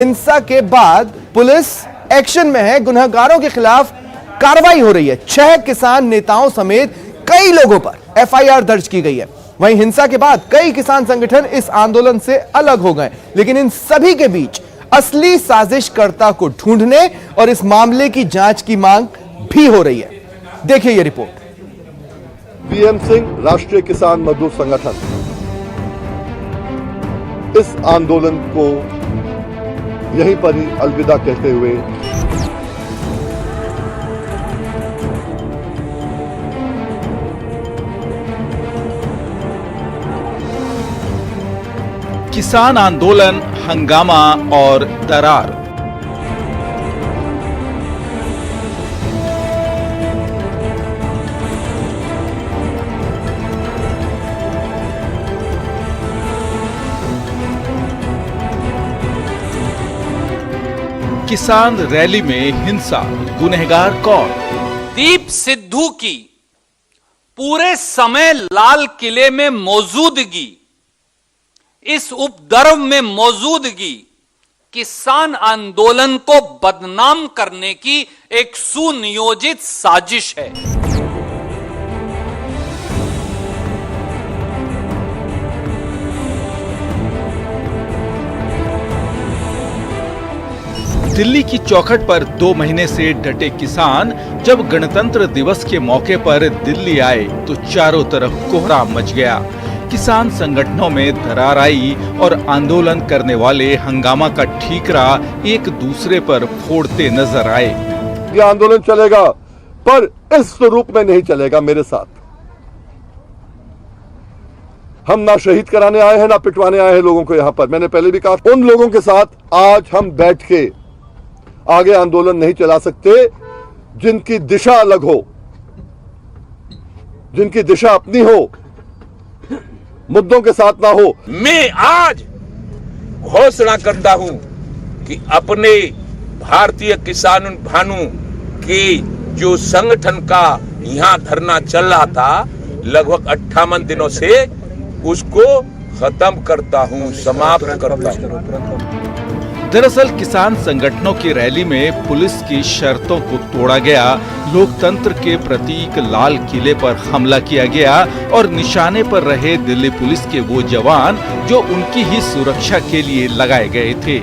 हिंसा के बाद पुलिस एक्शन में है, गुनहगारों के खिलाफ कार्रवाई हो रही है। 6 किसान नेताओं समेत कई लोगों पर एफआईआर दर्ज की गई है। वहीं हिंसा के बाद कई किसान संगठन इस आंदोलन से अलग हो गए, लेकिन इन सभी के बीच असली साजिशकर्ता को ढूंढने और इस मामले की जांच की मांग भी हो रही है। देखिए ये रिपोर्ट। पीएम सिंह राष्ट्रीय किसान मजदूर संगठन इस आंदोलन को यहीं पर ही अलविदा कहते हुए किसान आंदोलन, हंगामा और दरार। किसान रैली में हिंसा, गुनहगार कौन? दीप सिद्धू की पूरे समय लाल किले में मौजूदगी, इस उपद्रव में मौजूदगी किसान आंदोलन को बदनाम करने की एक सुनियोजित साजिश है। दिल्ली की चौखट पर 2 महीने से डटे किसान जब गणतंत्र दिवस के मौके पर दिल्ली आए तो चारों तरफ कोहराम मच गया। किसान संगठनों में दरार आई और आंदोलन करने वाले हंगामा का ठीकरा एक दूसरे पर फोड़ते नजर आए। यह आंदोलन चलेगा, पर इस स्वरूप में नहीं चलेगा। मेरे साथ हम ना शहीद कराने आए हैं, ना पिटवाने आए हैं लोगों को। यहां पर मैंने पहले भी कहा, उन लोगों के साथ आज हम बैठ के आगे आंदोलन नहीं चला सकते जिनकी दिशा अलग हो, जिनकी दिशा अपनी हो, मुद्दों के साथ ना हो। मैं आज घोषणा करता हूं कि अपने भारतीय किसान भानु के जो संगठन का यहां धरना चल रहा था लगभग 58 दिनों से, उसको खत्म करता हूं, समाप्त करता हूं। दरअसल किसान संगठनों की रैली में पुलिस की शर्तों को तोड़ा गया, लोकतंत्र के प्रतीक लाल किले पर हमला किया गया और निशाने पर रहे दिल्ली पुलिस के वो जवान जो उनकी ही सुरक्षा के लिए लगाए गए थे।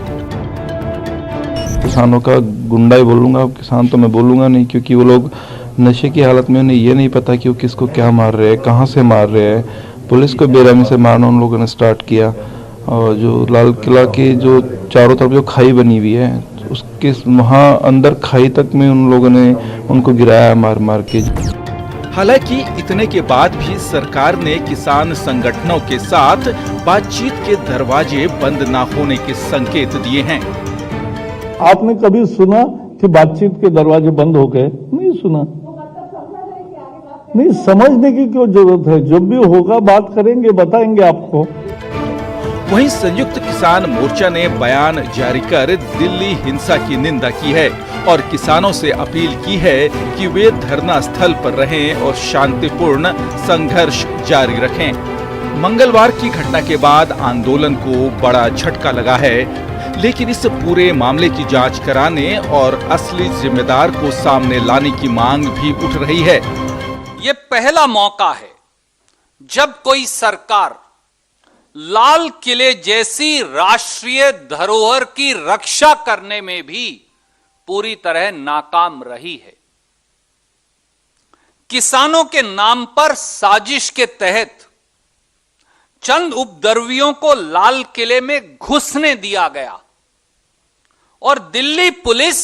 किसानों का गुंडा ही बोलूंगा, किसान तो मैं बोलूंगा नहीं, क्योंकि वो लोग नशे की हालत में, उन्हें ये नहीं पता कि वो किसको क्या मार रहे हैं, कहाँ से मार रहे हैं। पुलिस को बेरहमी से मारना उन लोगों ने स्टार्ट किया और जो लाल किला की जो चारों तरफ जो खाई बनी हुई है, उसके वहाँ अंदर खाई तक में उन लोगों ने उनको गिराया मार मार के। हालांकि इतने के बाद भी सरकार ने किसान संगठनों के साथ बातचीत के दरवाजे बंद न होने के संकेत दिए हैं। आपने कभी सुना कि बातचीत के दरवाजे बंद हो गए? नहीं सुना। नहीं, समझने की क्यों जरूरत है? जब भी होगा बात करेंगे, बताएंगे आपको। वहीं संयुक्त किसान मोर्चा ने बयान जारी कर दिल्ली हिंसा की निंदा की है और किसानों से अपील की है कि वे धरना स्थल पर रहें और शांतिपूर्ण संघर्ष जारी रखें। मंगलवार की घटना के बाद आंदोलन को बड़ा झटका लगा है, लेकिन इस पूरे मामले की जांच कराने और असली जिम्मेदार को सामने लाने की मांग भी उठ रही है। ये पहला मौका है जब कोई सरकार लाल किले जैसी राष्ट्रीय धरोहर की रक्षा करने में भी पूरी तरह नाकाम रही है। किसानों के नाम पर साजिश के तहत चंद उपद्रवियों को लाल किले में घुसने दिया गया और दिल्ली पुलिस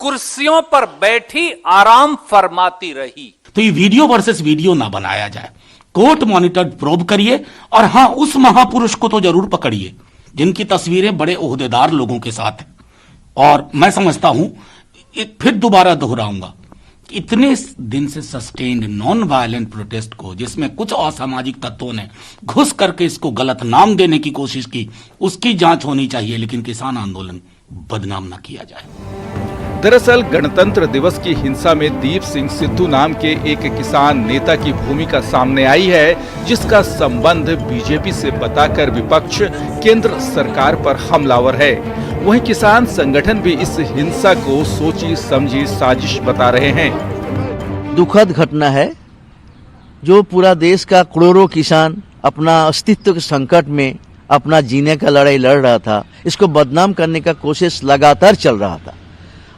कुर्सियों पर बैठी आराम फरमाती रही। तो ये वीडियो वर्सेस वीडियो ना बनाया जाए, कोर्ट मॉनिटर्ड प्रोब करिए और हाँ, उस महापुरुष को तो जरूर पकड़िए जिनकी तस्वीरें बड़े ओहदेदार लोगों के साथ है। और मैं समझता हूं, फिर दोबारा दोहराऊंगा, इतने दिन से सस्टेन्ड नॉन वायलेंट प्रोटेस्ट को, जिसमें कुछ असामाजिक तत्वों ने घुस करके इसको गलत नाम देने की कोशिश की, उसकी जांच होनी चाहिए, लेकिन किसान आंदोलन बदनाम ना किया जाए। दरअसल गणतंत्र दिवस की हिंसा में दीप सिंह सिद्धू नाम के एक किसान नेता की भूमिका सामने आई है, जिसका संबंध बीजेपी से बताकर विपक्ष केंद्र सरकार पर हमलावर है। वहीं किसान संगठन भी इस हिंसा को सोची समझी साजिश बता रहे हैं। दुखद घटना है जो पूरा देश का करोड़ों किसान अपना अस्तित्व के संकट में अपना जीने का लड़ाई लड़ रहा था, इसको बदनाम करने का कोशिश लगातार चल रहा था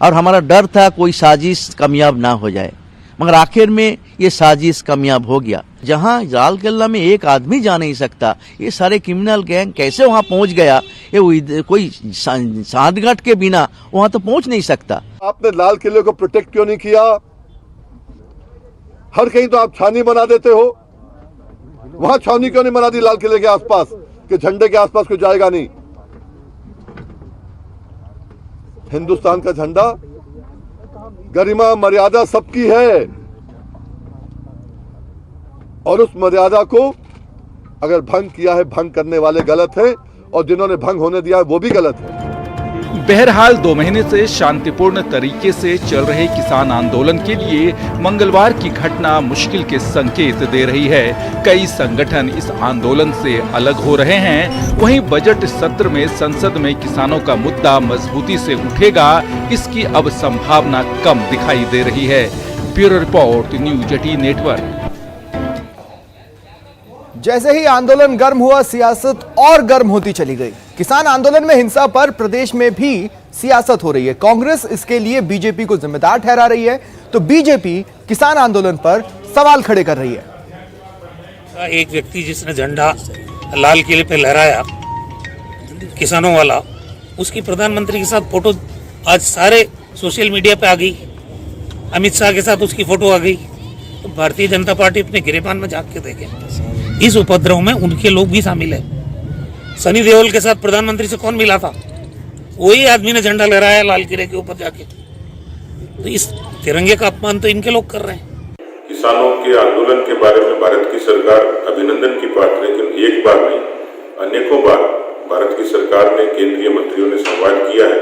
और हमारा डर था कोई साजिश कामयाब ना हो जाए, मगर आखिर में ये साजिश कामयाब हो गया। जहां लाल किला में एक आदमी जा नहीं सकता, ये सारे क्रिमिनल गैंग कैसे वहां पहुंच गया, ये कोई सांठगांठ के बिना वहां तो पहुंच नहीं सकता। आपने लाल किले को प्रोटेक्ट क्यों नहीं किया? हर कहीं तो आप छावनी बना देते हो, वहां छावनी क्यों नहीं बना दी लाल किले के आसपास कि झंडे के आसपास कोई जाएगा नहीं? हिंदुस्तान का झंडा, गरिमा मर्यादा सबकी है और उस मर्यादा को अगर भंग किया है, भंग करने वाले गलत हैं और जिन्होंने भंग होने दिया है वो भी गलत है। बहरहाल 2 महीने से शांतिपूर्ण तरीके से चल रहे किसान आंदोलन के लिए मंगलवार की घटना मुश्किल के संकेत दे रही है। कई संगठन इस आंदोलन से अलग हो रहे हैं। वहीं बजट सत्र में संसद में किसानों का मुद्दा मजबूती से उठेगा, इसकी अब संभावना कम दिखाई दे रही है। Bureau report, news 18 network. जैसे ही आंदोलन गर्म हुआ, सियासत और गर्म होती चली गई। किसान आंदोलन में हिंसा पर प्रदेश में भी सियासत हो रही है। कांग्रेस इसके लिए बीजेपी को जिम्मेदार ठहरा रही है, तो बीजेपी किसान आंदोलन पर सवाल खड़े कर रही है। एक व्यक्ति जिसने झंडा लाल किले पे लहराया, किसानों वाला, उसकी प्रधानमंत्री के साथ फोटो आज सारे सोशल मीडिया पे आ गई। अमित शाह के साथ उसकी फोटो आ गई। तो भारतीय जनता पार्टी अपने गिरेबान में झांक के देखे, इस उपद्रव में उनके लोग भी शामिल है। सनी देओल के साथ प्रधानमंत्री से कौन मिला था? वही आदमी ने झंडा लहराया लाल किले के ऊपर जाके। तो इस तिरंगे का अपमान तो इनके लोग कर रहे हैं। किसानों के आंदोलन के बारे में भारत की सरकार अभिनंदन की पात्र है, लेकिन एक बार नहीं अनेकों बार भारत की सरकार ने, केंद्रीय मंत्रियों ने संवाद किया है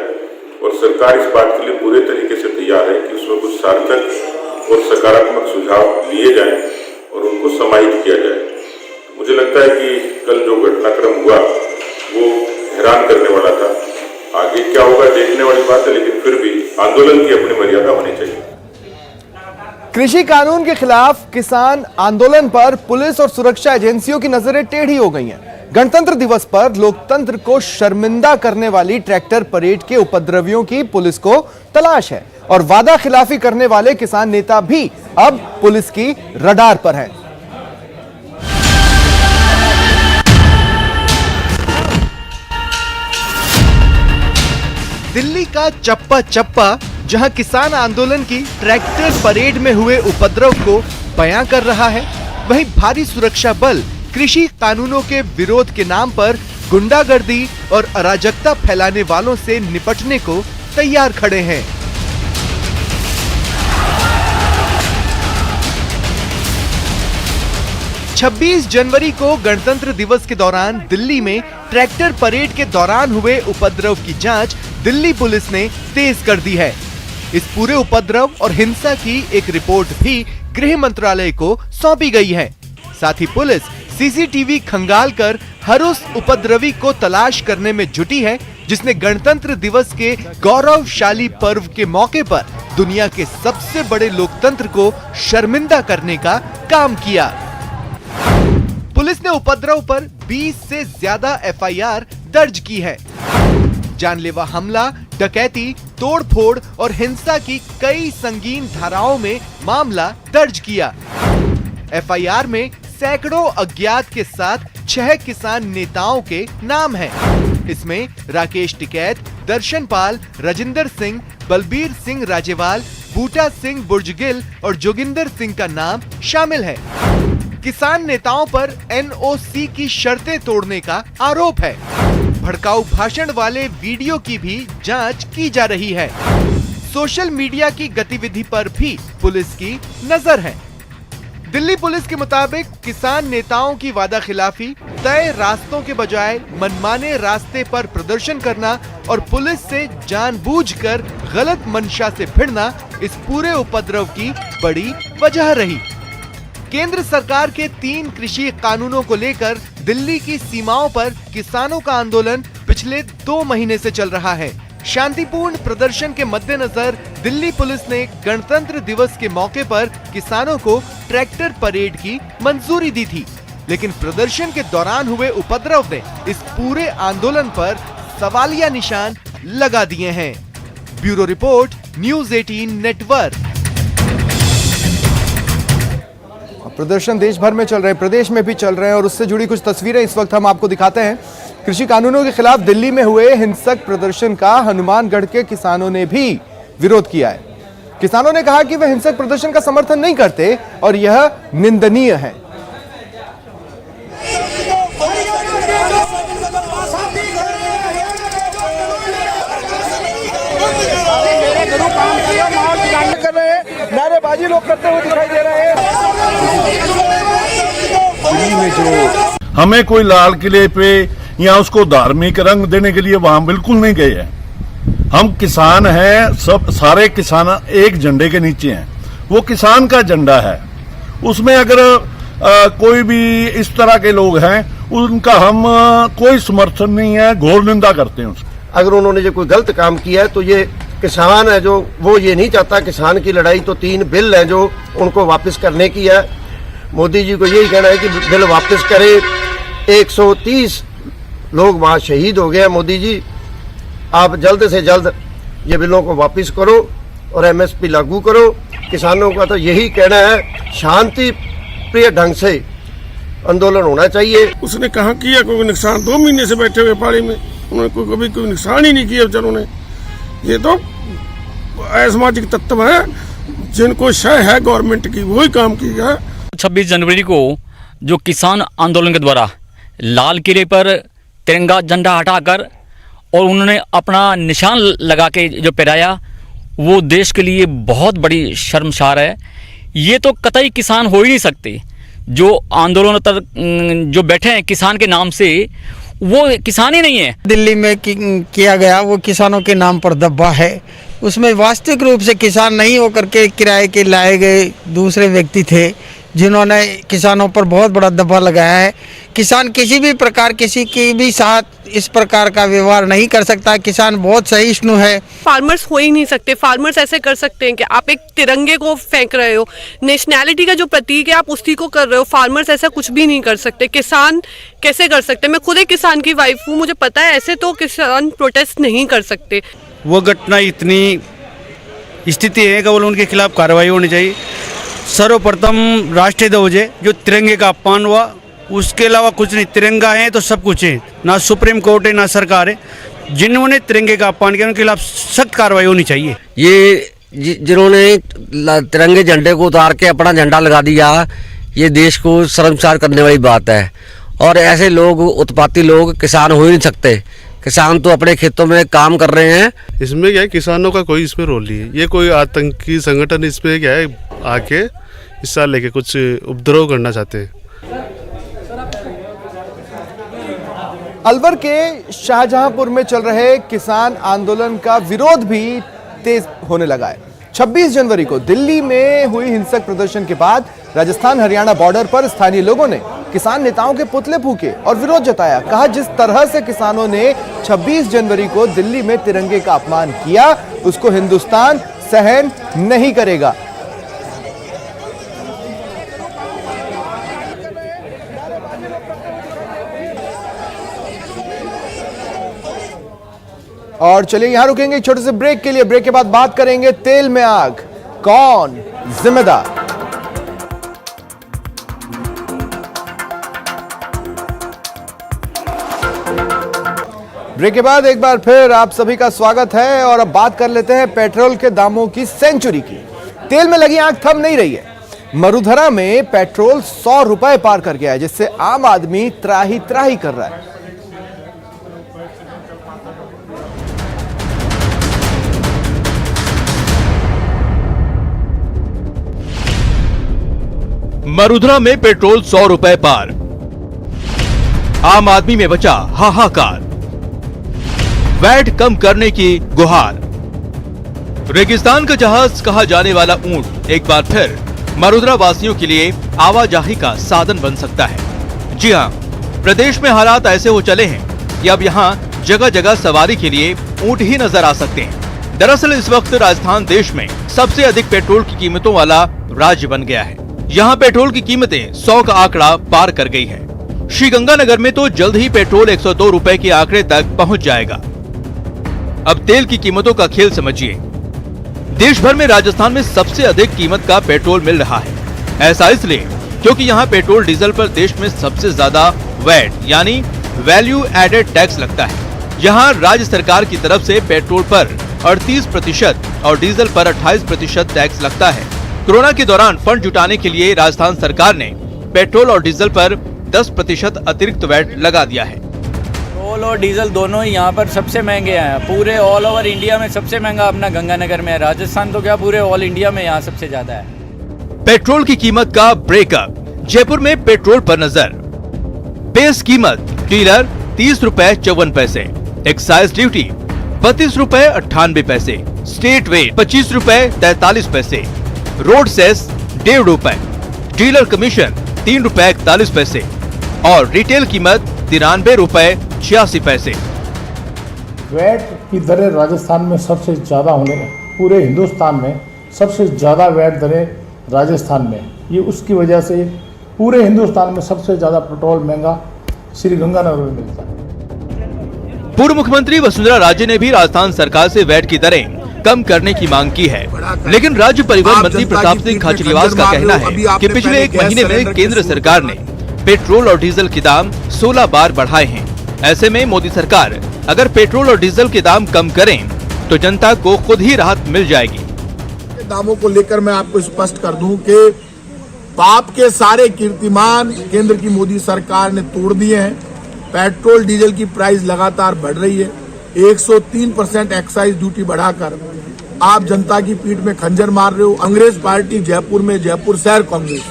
और सरकार इस बात के लिए पूरे तरीके से तैयार है कि उसमें कुछ सार्थक और सकारात्मक सुझाव लिए जाएं और उनको समाहित किया जाए। मुझे लगता है कि कल जो घटनाक्रम हुआ वो हैरान करने वाला था। आगे क्या होगा देखने वाली बात है, लेकिन फिर भी आंदोलन की अपनी मर्यादा होनी चाहिए। कृषि कानून के खिलाफ किसान आंदोलन पर पुलिस और सुरक्षा एजेंसियों की नजरें टेढ़ी हो गई हैं। गणतंत्र दिवस पर लोकतंत्र को शर्मिंदा करने वाली ट्रैक्टर परेड के उपद्रवियों की पुलिस को तलाश है और वादा खिलाफी करने वाले किसान नेता भी अब पुलिस की रडार पर हैं। दिल्ली का चप्पा चप्पा जहां किसान आंदोलन की ट्रैक्टर परेड में हुए उपद्रव को बयां कर रहा है, वहीं भारी सुरक्षा बल कृषि कानूनों के विरोध के नाम पर गुंडागर्दी और अराजकता फैलाने वालों से निपटने को तैयार खड़े हैं। छब्बीस जनवरी को गणतंत्र दिवस के दौरान दिल्ली में ट्रैक्टर परेड के दौरान हुए उपद्रव की जांच दिल्ली पुलिस ने तेज कर दी है। इस पूरे उपद्रव और हिंसा की एक रिपोर्ट भी गृह मंत्रालय को सौंपी गई है। साथ ही पुलिस सीसीटीवी खंगाल कर हर उस उपद्रवी को तलाश करने में जुटी है जिसने गणतंत्र दिवस के गौरवशाली पर्व के मौके पर दुनिया के सबसे बड़े लोकतंत्र को शर्मिंदा करने का काम किया। पुलिस ने उपद्रव पर 20 से ज्यादा एफआईआर दर्ज की है। जानलेवा हमला, डकैती, तोड़फोड़ और हिंसा की कई संगीन धाराओं में मामला दर्ज किया। एफआईआर में सैकड़ों अज्ञात के साथ 6 किसान नेताओं के नाम हैं। इसमें राकेश टिकैत, दर्शन पाल, राजिंदर सिंह, बलबीर सिंह राजेवाल, बूटा सिंह बुर्जगिल और जोगिंदर सिंह का नाम शामिल है। किसान नेताओं पर एनओसी की शर्तें तोड़ने का आरोप है। भड़काऊ भाषण वाले वीडियो की भी जांच की जा रही है। सोशल मीडिया की गतिविधि पर भी पुलिस की नजर है। दिल्ली पुलिस के मुताबिक किसान नेताओं की वादा खिलाफी, तय रास्तों के बजाय मनमाने रास्ते पर प्रदर्शन करना और पुलिस से जानबूझकर गलत मंशा से भिड़ना इस पूरे उपद्रव की बड़ी वजह रही। केंद्र सरकार के 3 कृषि कानूनों को लेकर दिल्ली की सीमाओं पर किसानों का आंदोलन पिछले पिछले 2 महीने से चल रहा है। शांतिपूर्ण प्रदर्शन के मद्देनजर दिल्ली पुलिस ने गणतंत्र दिवस के मौके पर किसानों को ट्रैक्टर परेड की मंजूरी दी थी, लेकिन प्रदर्शन के दौरान हुए उपद्रव ने इस पूरे आंदोलन पर सवालिया निशान लगा दिए हैं। Bureau report, news 18 network. प्रदर्शन देश भर में चल रहे हैं, प्रदेश में भी चल रहे हैं और उससे जुड़ी कुछ तस्वीरें इस वक्त हम आपको दिखाते हैं। कृषि कानूनों के खिलाफ दिल्ली में हुए हिंसक प्रदर्शन का हनुमानगढ़ के किसानों ने भी विरोध किया है। किसानों ने कहा कि वे हिंसक प्रदर्शन का समर्थन नहीं करते और यह निंदनीय है। नारेबाजी लोग करते हुए दिखाई दे रहे हैं। हमें कोई लाल किले पे या उसको धार्मिक रंग देने के लिए वहां बिल्कुल नहीं गए हैं। हम किसान हैं, सब सारे किसान एक झंडे के नीचे हैं। वो किसान का झंडा है, उसमें अगर कोई भी इस तरह के लोग हैं उनका हम कोई समर्थन नहीं है, घोर निंदा करते हैं उसकी। अगर उन्होंने जो कोई गलत काम किया है तो ये किसान है जो वो ये नहीं चाहता किसान की लड़ाई, तो 3 बिल हैं जो उनको वापस करने की है। मोदी जी को यही कहना है कि बिल वापस करें। 130 लोग वहाँ शहीद हो गए हैं। मोदी जी आप जल्द से जल्द ये बिलों को वापस करो और MSP लागू करो। किसानों का तो यही कहना है, शांति प्रिय ढंग से आंदोलन होना चाहिए। उसने कहा किया कोई नुकसान, 2 महीने से बैठे हुए पहाड़ी में उन्होंने कभी कोई नुकसान ही नहीं किया बेचारों ने। ये तो असामाजिक तत्व है जिनको शय है गवर्नमेंट की, वही काम किया। 26 जनवरी को जो किसान आंदोलन के द्वारा लाल किले पर तिरंगा झंडा हटाकर और उन्होंने अपना निशान लगा के जो पहराया, वो देश के लिए बहुत बड़ी शर्मसार है। ये तो कतई किसान हो ही नहीं सकते। जो आंदोलन तक जो बैठे हैं किसान के नाम से, वो किसान ही नहीं है। दिल्ली में किया गया वो किसानों के नाम पर दब्बा है। उसमें वास्तविक रूप से किसान नहीं होकर के किराए के लाए गए दूसरे व्यक्ति थे जिन्होंने किसानों पर बहुत बड़ा दब्बा लगाया है। किसान किसी भी प्रकार किसी के भी साथ इस प्रकार का व्यवहार नहीं कर सकता। किसान बहुत सहिष्णु है। फार्मर्स हो ही नहीं सकते। फार्मर्स ऐसे कर सकते हैं कि आप एक तिरंगे को फेंक रहे हो, नेशनैलिटी का जो प्रतीक है आप उसी को कर रहे हो। फार्मर्स ऐसा कुछ भी नहीं कर सकते। किसान कैसे कर सकते? मैं खुद एक किसान की वाइफ हूँ, मुझे पता है ऐसे तो किसान प्रोटेस्ट नहीं कर सकते। वो घटना इतनी स्थिति है कि उनके खिलाफ कार्रवाई होनी चाहिए। सर्वप्रथम राष्ट्रीय ध्वज है जो तिरंगे का अपमान हुआ, उसके अलावा कुछ नहीं। तिरंगा है तो सब कुछ है, ना सुप्रीम कोर्ट है ना सरकार है। जिन्होंने तिरंगे का अपमान किया उनके खिलाफ सख्त कार्रवाई होनी चाहिए। ये जिन्होंने तिरंगे झंडे को उतार के अपना झंडा लगा दिया, ये देश को शर्मसार करने वाली बात है। और ऐसे लोग, उत्पाती लोग किसान हो ही नहीं सकते। किसान तो अपने खेतों में काम कर रहे हैं। इसमें क्या है, किसानों का कोई इसमें रोल नहीं है। ये कोई आतंकी संगठन इसमें क्या है आके हिस्सा लेके कुछ उपद्रव करना चाहते हैं। अलवर के शाहजहांपुर में चल रहे किसान आंदोलन का विरोध भी तेज होने लगा है। 26 जनवरी को दिल्ली में हुई हिंसक प्रदर्शन के बाद राजस्थान हरियाणा बॉर्डर पर स्थानीय लोगों ने किसान नेताओं के पुतले फूके और विरोध जताया। कहा, जिस तरह से किसानों ने 26 जनवरी को दिल्ली में तिरंगे का अपमान किया, उसको हिंदुस्तान सहन नहीं करेगा। और चलिए यहां रुकेंगे एक छोटे से ब्रेक के लिए। ब्रेक के बाद बात करेंगे तेल में आग, कौन जिम्मेदार। ब्रेक के बाद एक बार फिर आप सभी का स्वागत है और अब बात कर लेते हैं पेट्रोल के दामों की सेंचुरी की। तेल में लगी आग थम नहीं रही है। मरुधरा में पेट्रोल 100 रुपए पार कर गया है, जिससे आम आदमी त्राही त्राही कर रहा है। मरुधरा में पेट्रोल 100 रुपए पार, आम आदमी में बचा हाहाकार। वैट कम करने की गुहार। रेगिस्तान का जहाज कहा जाने वाला ऊंट एक बार फिर मरुधरा वासियों के लिए आवाजाही का साधन बन सकता है। जी हां, प्रदेश में हालात ऐसे हो चले हैं कि अब यहां जगह जगह सवारी के लिए ऊंट ही नजर आ सकते हैं। दरअसल इस वक्त राजस्थान देश में सबसे अधिक पेट्रोल की कीमतों वाला राज्य बन गया है। यहाँ पेट्रोल की कीमतें 100 का आंकड़ा पार कर गई है। श्रीगंगानगर में तो जल्द ही पेट्रोल 102 रुपए के आंकड़े तक पहुँच जाएगा। अब तेल की कीमतों का खेल समझिए। देश भर में राजस्थान में सबसे अधिक कीमत का पेट्रोल मिल रहा है। ऐसा इसलिए क्योंकि यहाँ पेट्रोल डीजल पर देश में सबसे ज्यादा वैट यानी वैल्यू एडेड टैक्स लगता है। यहाँ राज्य सरकार की तरफ से पेट्रोल पर 38% और डीजल पर 28% टैक्स लगता है। कोरोना के दौरान फंड जुटाने के लिए राजस्थान सरकार ने पेट्रोल और डीजल पर 10% अतिरिक्त वैट लगा दिया है। पेट्रोल और डीजल दोनों ही यहाँ पर सबसे महंगे हैं। पूरे ऑल ओवर इंडिया में सबसे महंगा अपना गंगानगर में है। राजस्थान तो क्या पूरे ऑल इंडिया में यहाँ सबसे ज्यादा है। पेट्रोल की कीमत का ब्रेकअप। जयपुर में पेट्रोल पर नजर। बेस कीमत डीलर 30 रुपए 54 पैसे, एक्साइज ड्यूटी 32 रुपए 98 पैसे, स्टेट वेट 25 रुपए 43 पैसे, रोड सेस 1.5 रुपए, डीलर कमीशन 3 रुपए 41 पैसे और रिटेल कीमत 93 रुपए 86 पैसे। वैट की दरें राजस्थान में सबसे ज्यादा होने, पूरे हिंदुस्तान में सबसे ज्यादा वैट दरें राजस्थान में। ये उसकी वजह से पूरे हिंदुस्तान में सबसे ज्यादा पेट्रोल महंगा श्रीगंगानगर में मिलता है। पूर्व मुख्यमंत्री वसुंधरा राजे ने भी राजस्थान सरकार से वैट की दरें कम करने की मांग की है, लेकिन राज्य परिवहन मंत्री प्रताप सिंह खाचरियावास का कहना है कि पिछले 1 महीने में केंद्र सरकार ने पेट्रोल और डीजल के दाम 16 बार बढ़ाए हैं। ऐसे में मोदी सरकार अगर पेट्रोल और डीजल के दाम कम करें तो जनता को खुद ही राहत मिल जाएगी। दामों को लेकर मैं आपको स्पष्ट कर दूं कि पाप के सारे कीर्तिमान केंद्र की मोदी सरकार ने तोड़ दिए हैं। पेट्रोल डीजल की प्राइस लगातार बढ़ रही है। 103% एक्साइज ड्यूटी बढ़ाकर आप जनता की पीठ में खंजर मार रहे हो। अंग्रेज पार्टी जयपुर में, जयपुर शहर कांग्रेस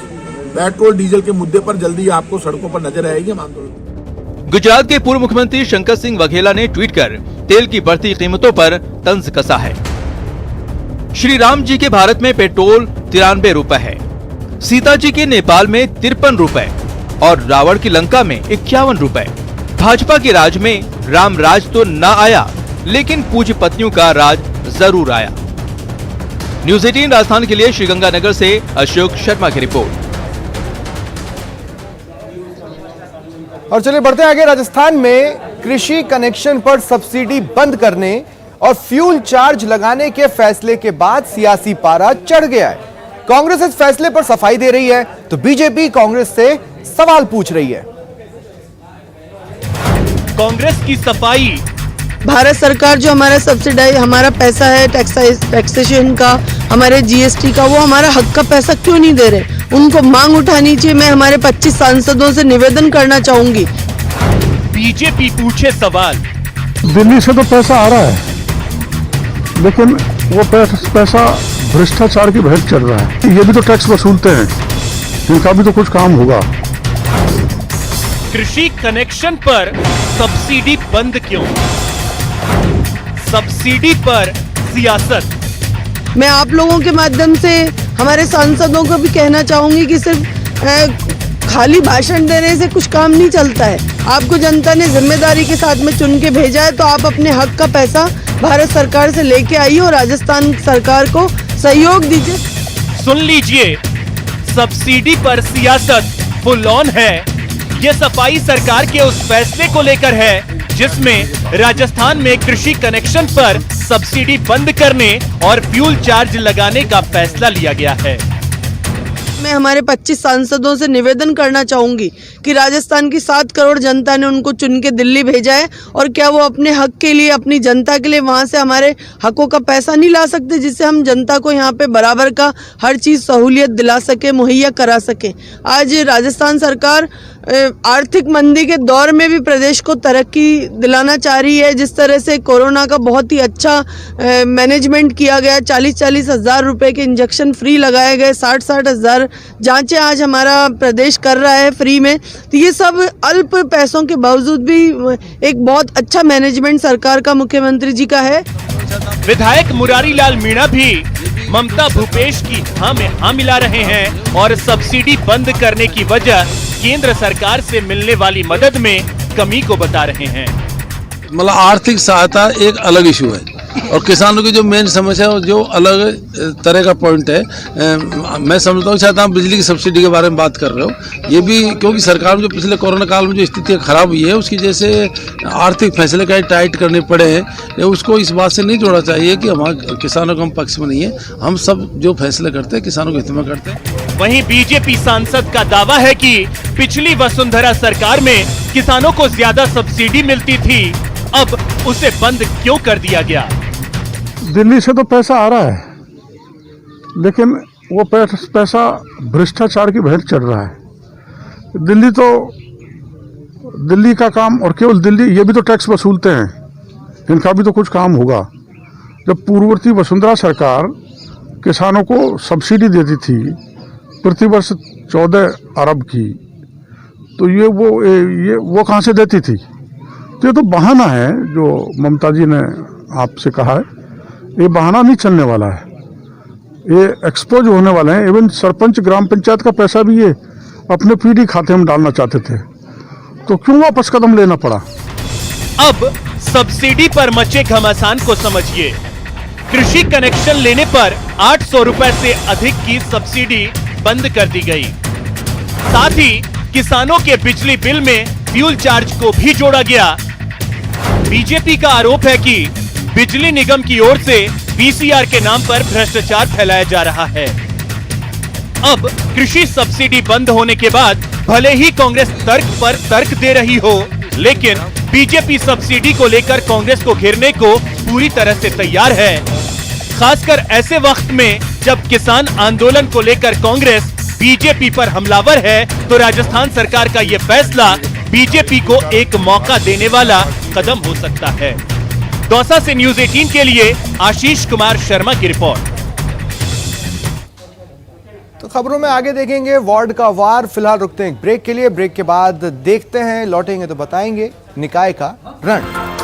पेट्रोल डीजल के मुद्दे पर जल्दी आपको सड़कों पर नजर आएगी। हम आंदोलन। गुजरात के पूर्व मुख्यमंत्री शंकर सिंह वघेला ने ट्वीट कर तेल की बढ़ती कीमतों पर तंज कसा है। श्री राम जी के भारत में पेट्रोल 93 रुपए है, सीता जी के नेपाल में 53 रुपए और रावण की लंका में 51 रुपए। भाजपा के राज में राम राज तो न आया, लेकिन पूज्य पत्नियों का राज जरूर आया। न्यूज़ 18 राजस्थान के लिए श्रीगंगानगर से अशोक शर्मा की रिपोर्ट। और चलिए बढ़ते आगे। राजस्थान में कृषि कनेक्शन पर सब्सिडी बंद करने और फ्यूल चार्ज लगाने के फैसले के बाद सियासी पारा चढ़ गया है। कांग्रेस इस फैसले पर सफाई दे रही है तो बीजेपी कांग्रेस से सवाल पूछ रही है। कांग्रेस की सफाई। भारत सरकार जो हमारा सब्सिडाइज हमारा पैसा है टैक्सेशन का, हमारे जीएसटी का, वो हमारा हक का पैसा क्यों नहीं दे रहे? उनको मांग उठानी चाहिए। मैं हमारे 25 सांसदों से निवेदन करना चाहूंगी। बीजेपी पूछे सवाल। दिल्ली से तो पैसा आ रहा है, लेकिन वो पैसा भ्रष्टाचार की भेंट चढ़ रहा है। ये भी तो टैक्स वसूलते हैं, इनका भी तो कुछ काम होगा। कृषि कनेक्शन पर सब्सिडी बंद क्यों? सब्सिडी पर सियासत। मैं आप लोगों के माध्यम से हमारे सांसदों को भी कहना चाहूंगी कि सिर्फ खाली भाषण देने से कुछ काम नहीं चलता है। आपको जनता ने जिम्मेदारी के साथ में चुन के भेजा है, तो आप अपने हक का पैसा भारत सरकार से लेके आइए और राजस्थान सरकार को सहयोग दीजिए। सुन लीजिए, सब्सिडी पर सियासत फुल ऑन है। ये सफाई सरकार के उस फैसले को लेकर है जिसमें राजस्थान में कृषि कनेक्शन पर सब्सिडी बंद करने और फ्यूल चार्ज लगाने का फैसला लिया गया है। मैं हमारे 25 सांसदों से निवेदन करना चाहूंगी कि राजस्थान की 7 करोड़ जनता ने उनको चुन के दिल्ली भेजा है, और क्या वो अपने हक के लिए, अपनी जनता के लिए वहां से हमारे हकों का पैसा नहीं ला सकते, जिससे हम जनता को यहाँ पे बराबर का हर चीज सहूलियत दिला सके, मुहैया करा सके। आज राजस्थान सरकार आर्थिक मंदी के दौर में भी प्रदेश को तरक्की दिलाना चाह रही है। जिस तरह से कोरोना का बहुत ही अच्छा मैनेजमेंट किया गया, 40-40 हज़ार रुपए के इंजेक्शन फ्री लगाए गए, 60-60 हज़ार जांचें आज हमारा प्रदेश कर रहा है फ्री में। तो ये सब अल्प पैसों के बावजूद भी एक बहुत अच्छा मैनेजमेंट सरकार का, मुख्यमंत्री जी का है। विधायक मुरारी लाल मीणा भी ममता भूपेश की हाँ में हाँ मिला रहे हैं और सब्सिडी बंद करने की वजह केंद्र सरकार से मिलने वाली मदद में कमी को बता रहे हैं। मतलब आर्थिक सहायता एक अलग इशू है और किसानों की जो मेन समस्या है जो अलग तरह का पॉइंट है। मैं समझता हूँ शायद आप बिजली की सब्सिडी के बारे में बात कर रहे हो, ये भी क्योंकि सरकार में जो पिछले कोरोना काल में जो स्थिति खराब हुई है उसकी जैसे आर्थिक फैसले कहीं टाइट करने पड़े हैं, उसको इस बात से नहीं जोड़ना चाहिए कि हमारे किसानों का हम पक्ष में नहीं है। हम सब जो फैसले करते हैं किसानों के हित में करते हैं। वहीं बीजेपी सांसद का दावा है कि पिछली वसुंधरा सरकार में किसानों को ज्यादा सब्सिडी मिलती थी, अब उसे बंद क्यों कर दिया गया? दिल्ली से तो पैसा आ रहा है, लेकिन वो पैसा भ्रष्टाचार की भैंस चढ़ रहा है। दिल्ली का काम, और केवल दिल्ली, ये भी तो टैक्स वसूलते हैं, इनका भी तो कुछ काम होगा। जब पूर्ववर्ती वसुंधरा सरकार किसानों को सब्सिडी देती थी प्रतिवर्ष 14 अरब की, तो ये वो कहाँ से देती थी? तो ये तो बहाना है जो ममता जी ने आपसे कहा है, ये बहाना नहीं चलने वाला है, ये एक्सपोज होने वाले हैं। इवन सरपंच ग्राम पंचायत का पैसा भी ये अपने पीडी खाते में डालना चाहते थे, तो क्यों वापस कदम लेना पड़ा? अब सब्सिडी पर मचे घमासान को समझिए। कृषि कनेक्शन लेने पर 800 रुपए से अधिक की सब्सिडी बंद कर दी गई। साथ ही किसानों के बिजली बिल में फ्यूल चार्ज को भी जोड़ा गया। बीजेपी का आरोप है कि बिजली निगम की ओर से पीसीआर के नाम पर भ्रष्टाचार फैलाया जा रहा है। अब कृषि सब्सिडी बंद होने के बाद भले ही कांग्रेस तर्क पर तर्क दे रही हो, लेकिन बीजेपी सब्सिडी को लेकर कांग्रेस को घेरने को पूरी तरह से तैयार है। खासकर ऐसे वक्त में जब किसान आंदोलन को लेकर कांग्रेस बीजेपी पर हमलावर है, तो राजस्थान सरकार का यह फैसला बीजेपी को एक मौका देने वाला कदम हो सकता है। दौसा से न्यूज 18 के लिए आशीष कुमार शर्मा की रिपोर्ट। तो खबरों में आगे देखेंगे वार्ड का वार। फिलहाल रुकते हैं ब्रेक के लिए, ब्रेक के बाद देखते हैं, लौटेंगे तो बताएंगे निकाय का रण।